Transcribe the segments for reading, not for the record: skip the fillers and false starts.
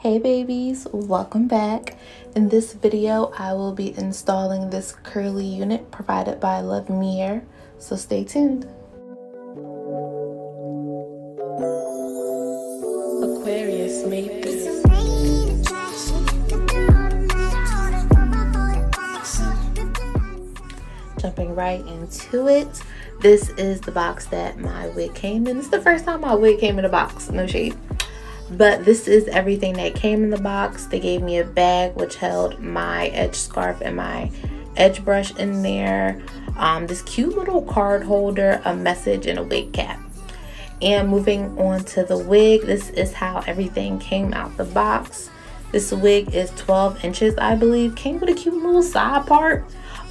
Hey babies, welcome back. In this video, I will be installing this curly unit provided by Luvme, so stay tuned. Aquarius made this. Jumping right into it, this is the box that my wig came in. This is the first time my wig came in a box, no shade. But this is everything that came in the box. They gave me a bag which held my edge scarf and my edge brush in there. This cute little card holder, a message, and a wig cap. And moving on to the wig, this is how everything came out the box. This wig is 12 inches, I believe. Came with a cute little side part.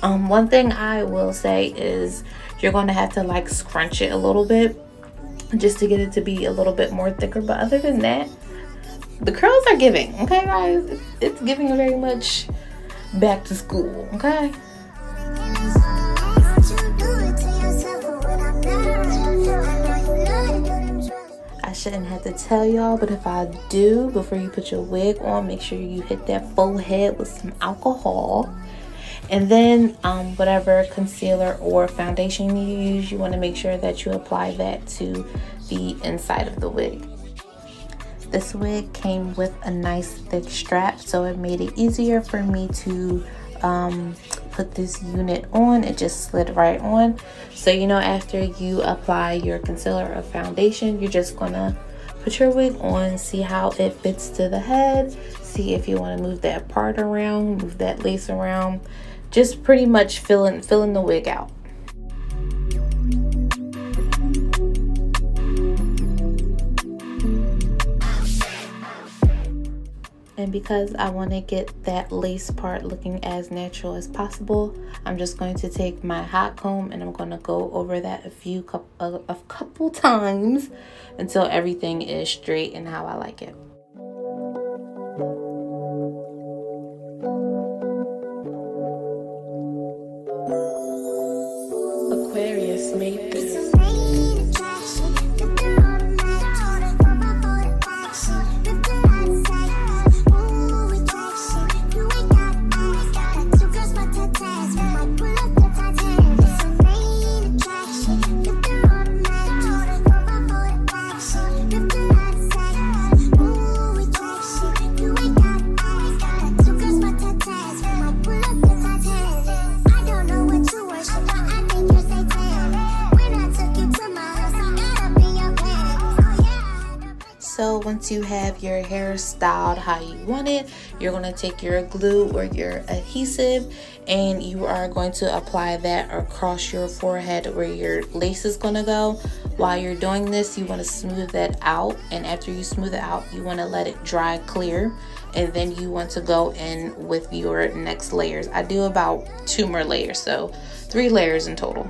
One thing I will say is you're going to have to like scrunch it a little bit just to get it to be a little bit more thicker, but other than that, the curls are giving. Okay guys, it's giving very much back to school. Okay, I shouldn't have to tell y'all, but if I do, before you put your wig on, make sure you hit that full head with some alcohol. And then whatever concealer or foundation you use, you want to make sure that you apply that to the inside of the wig. This wig came with a nice thick strap, so it made it easier for me to put this unit on. It just slid right on. So you know, after you apply your concealer or foundation, you're just gonna put your wig on, see how it fits to the head, see if you want to move that part around, move that lace around. Just pretty much filling the wig out. And because I want to get that lace part looking as natural as possible, I'm just going to take my hot comb and I'm going to go over that a couple times until everything is straight and how I like it. Aquarius made this. So once you have your hair styled how you want it, you're going to take your glue or your adhesive and you are going to apply that across your forehead where your lace is going to go. While you're doing this, you want to smooth that out, and after you smooth it out, you want to let it dry clear, and then you want to go in with your next layers. I do about 2 more layers, so 3 layers in total.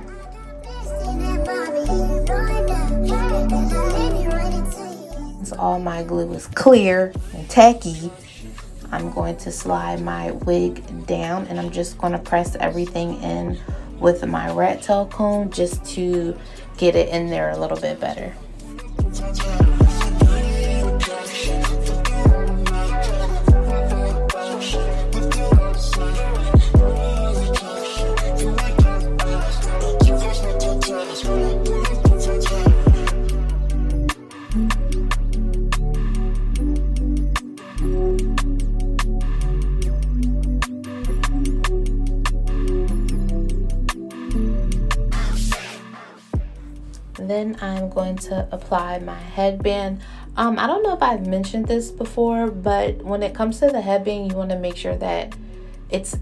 All my glue is clear and tacky, I'm going to slide my wig down and I'm just going to press everything in with my rat tail comb just to get it in there a little bit better. Then I'm going to apply my headband. I don't know if I've mentioned this before, but when it comes to the headband, you want to make sure that it's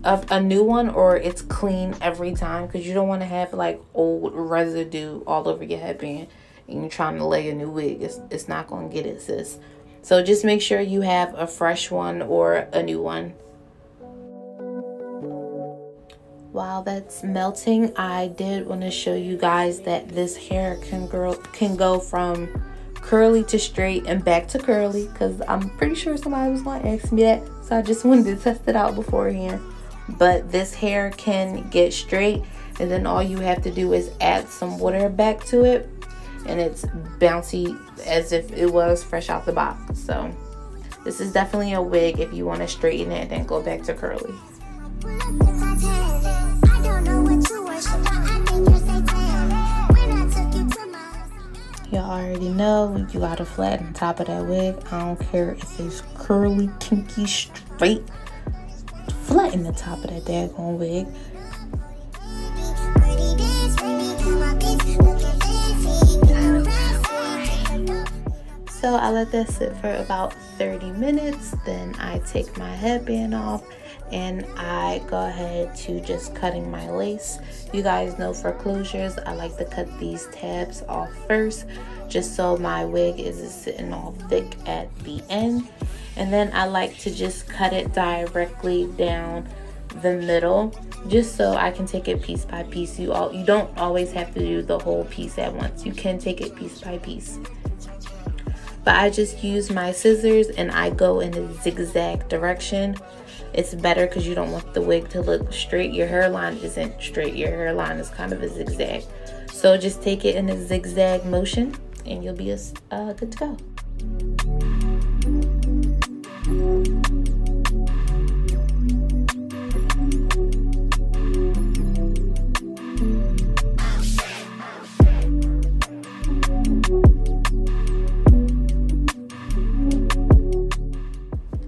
a new one or it's clean every time, because you don't want to have like old residue all over your headband and you're trying to lay a new wig. It's not going to get it, sis. So just make sure you have a fresh one or a new one. While that's melting, I did want to show you guys that this hair can go from curly to straight and back to curly, because I'm pretty sure somebody was going to ask me that, so I just wanted to test it out beforehand. But this hair can get straight, and then all you have to do is add some water back to it, and it's bouncy as if it was fresh out the box. So This is definitely a wig if you want to straighten it and then go back to curly. Y'all already know you gotta flatten the top of that wig. I don't care if it's curly, kinky, straight. Flatten the top of that daggone wig. So I let that sit for about 30 minutes. Then I take my headband off and I go ahead to just cutting my lace. You guys know for closures, I like to cut these tabs off first, just so my wig isn't sitting all thick at the end. And then I like to just cut it directly down the middle, just so I can take it piece by piece. You don't always have to do the whole piece at once. You can take it piece by piece. But I just use my scissors and I go in a zigzag direction. It's better because you don't want the wig to look straight. Your hairline isn't straight. Your hairline is kind of a zigzag. So just take it in a zigzag motion and you'll be good to go.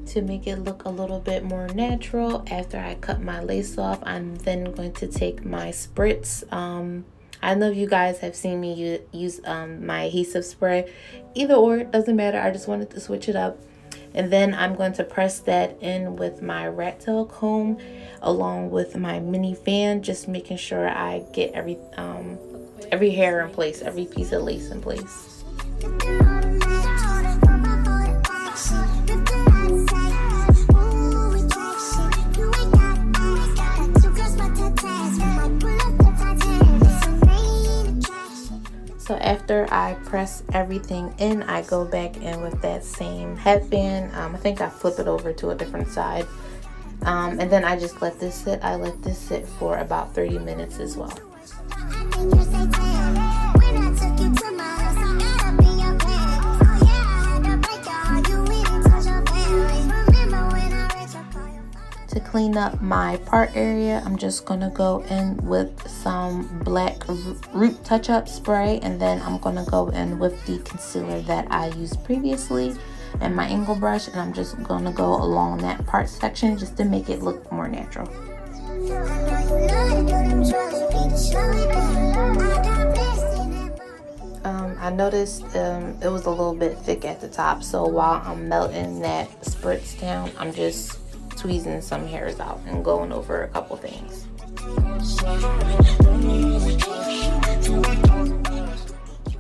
To make it look a little bit more natural, after I cut my lace off, I'm then going to take my spritz. I know you guys have seen me use my adhesive spray. Either or, it doesn't matter. I just wanted to switch it up. And then I'm going to press that in with my rat tail comb along with my mini fan, just making sure I get every hair in place, every piece of lace in place. So after I press everything in, I go back in with that same headband. I think I flip it over to a different side. And then I just let this sit. I let this sit for about 30 minutes as well. To clean up my part area, I'm just gonna go in with some black root touch-up spray, and then I'm gonna go in with the concealer that I used previously and my angle brush, and I'm just gonna go along that part section just to make it look more natural. I noticed it was a little bit thick at the top, so while I'm melting that spritz down, I'm just tweezing some hairs out and going over a couple things.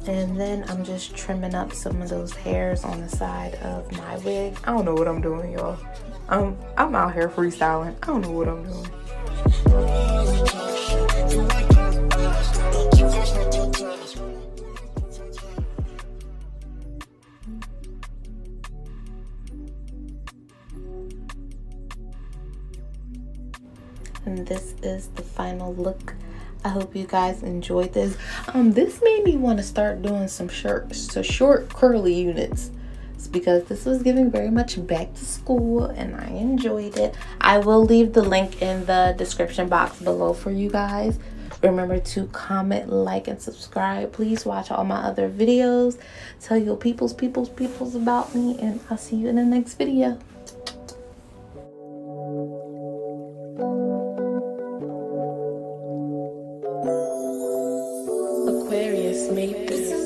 And then I'm just trimming up some of those hairs on the side of my wig. I don't know what I'm doing, y'all. I'm out here freestyling. I don't know what I'm doing. And this is the final look. I hope you guys enjoyed this. This made me want to start doing some short curly units. It's because this was giving very much back to school and I enjoyed it. I will leave the link in the description box below for you guys. Remember to comment, like, and subscribe. Please watch all my other videos. Tell your peoples about me, and I'll see you in the next video. Aquarius made this.